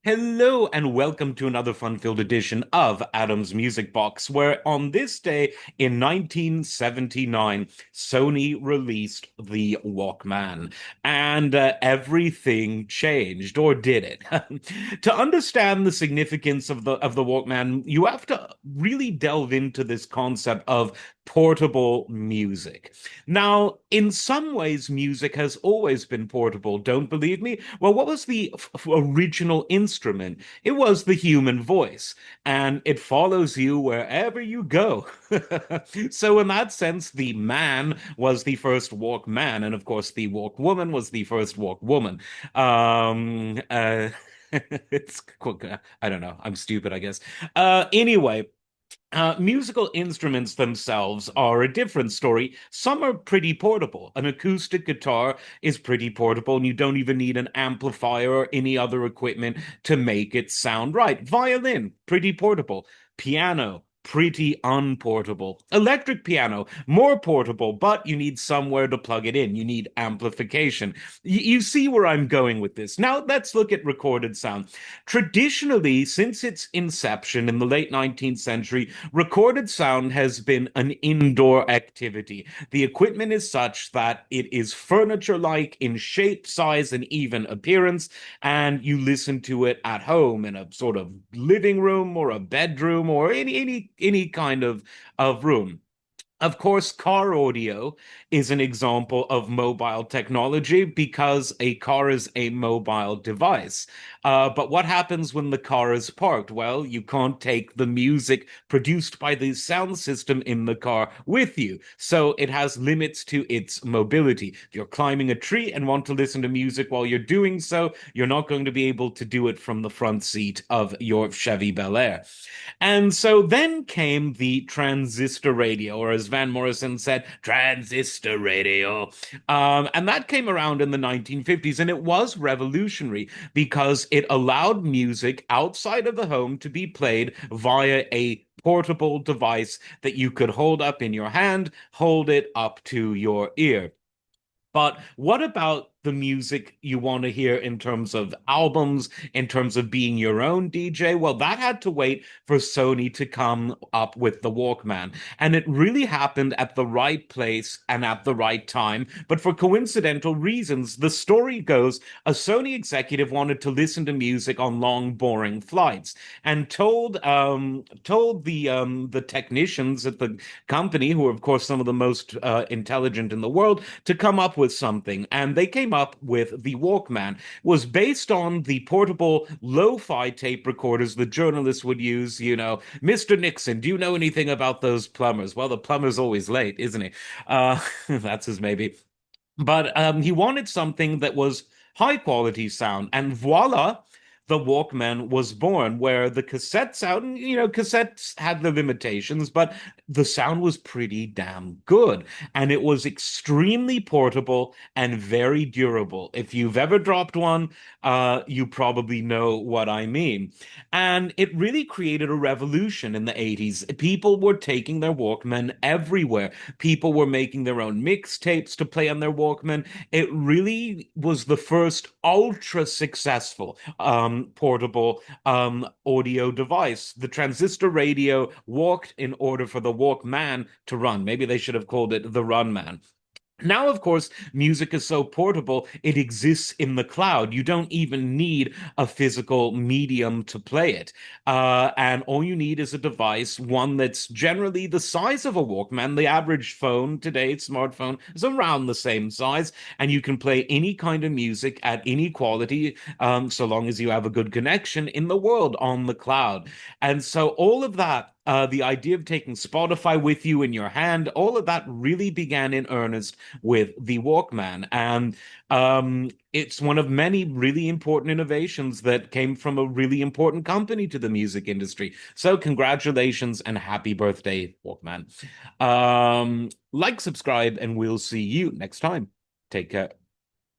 Hello and welcome to another fun-filled edition of Adam's Music Box, where on this day in 1979, Sony released the Walkman, and everything changed, or did it? To understand the significance of the Walkman, you have to really delve into this concept of portable music. Now, in some ways, music has always been portable. Don't believe me? Well, what was the original instrument? It was the human voice, and it follows you wherever you go. So, in that sense, the man was the first Walkman, and of course, the Walkwoman was the first Walkwoman. Um, uh, it's I don't know. I'm stupid, I guess. Anyway. Musical instruments themselves are a different story. Some are pretty portable. An acoustic guitar is pretty portable, and you don't even need an amplifier or any other equipment to make it sound right. Violin, pretty portable. Piano, pretty unportable. Electric piano, more portable, but you need somewhere to plug it in. You need amplification. You see where I'm going with this. Now, let's look at recorded sound. Traditionally, since its inception in the late 19th century, recorded sound has been an indoor activity. The equipment is such that it is furniture-like in shape, size, and even appearance, and you listen to it at home in a sort of living room or a bedroom or any kind of room. Of course, car audio is an example of mobile technology because a car is a mobile device. But what happens when the car is parked? Well, you can't take the music produced by the sound system in the car with you. So it has limits to its mobility. If you're climbing a tree and want to listen to music while you're doing so, you're not going to be able to do it from the front seat of your Chevy Bel Air. And so then came the transistor radio, or as Van Morrison said, transistor radio. And that came around in the 1950s, and it was revolutionary because it allowed music outside of the home to be played via a portable device that you could hold up in your hand, hold it up to your ear. But what about the music you want to hear in terms of albums, in terms of being your own DJ? Well, that had to wait for Sony to come up with the Walkman. And it really happened at the right place and at the right time. But for coincidental reasons, the story goes a Sony executive wanted to listen to music on long, boring flights and told the technicians at the company, who are, of course, some of the most intelligent in the world, to come up with something. And they came up with the Walkman. It was based on the portable lo-fi tape recorders the journalists would use. Mr. Nixon, do you know anything about those plumbers? Well, the plumber's always late, isn't he? That's his maybe. But he wanted something that was high quality sound, and voila, the Walkman was born. Where the cassette sound, cassettes had the limitations, but the sound was pretty damn good, and it was extremely portable and very durable. If you've ever dropped one, you probably know what I mean. And it really created a revolution in the 80s. People were taking their Walkman everywhere. People were making their own mixtapes to play on their Walkman. It really was the first ultra successful portable audio device. The transistor radio walked in order for the Walkman to run. Maybe they should have called it the Run Man. Now, of course, music is so portable, it exists in the cloud. You don't even need a physical medium to play it. And all you need is a device, one that's generally the size of a Walkman. The average phone today, smartphone, is around the same size, and you can play any kind of music at any quality, so long as you have a good connection in the world on the cloud. And so all of that, the idea of taking Spotify with you in your hand, all of that really began in earnest with the Walkman. And it's one of many really important innovations that came from a really important company to the music industry. So, congratulations and happy birthday, Walkman. Like, subscribe, and we'll see you next time. Take care.